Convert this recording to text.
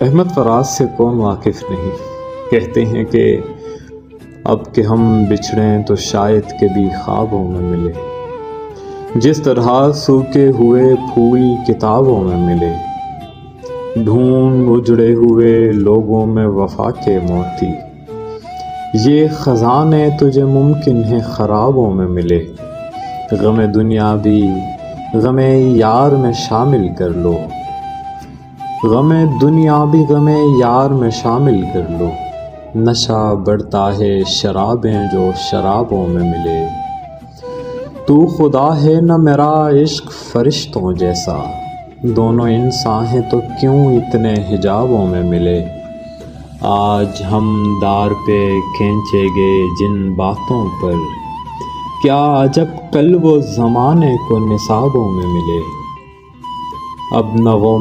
احمد فراز سے کون واقف نہیں، کہتے ہیں کہ اب کہ ہم بچھڑیں تو شاید کہ بھی خوابوں میں ملے، جس طرح سوکھے ہوئے پھول کتابوں میں ملے، ڈھونڈ اجڑے ہوئے لوگوں میں وفا کے موتی، یہ خزانے تجھے ممکن ہے خرابوں میں ملے، غم دنیا بھی غم یار میں شامل کر لو، غم دنیا بھی غم یار میں شامل کر لو، نشہ بڑھتا ہے شرابیں جو شرابوں میں ملے، تو خدا ہے نہ میرا عشق فرشتوں جیسا، دونوں انسان ہیں تو کیوں اتنے حجابوں میں ملے، آج ہم دار پہ کھینچے گے جن باتوں پر، کیا عجب کل وہ زمانے کو نصابوں میں ملے، اب نہ وہ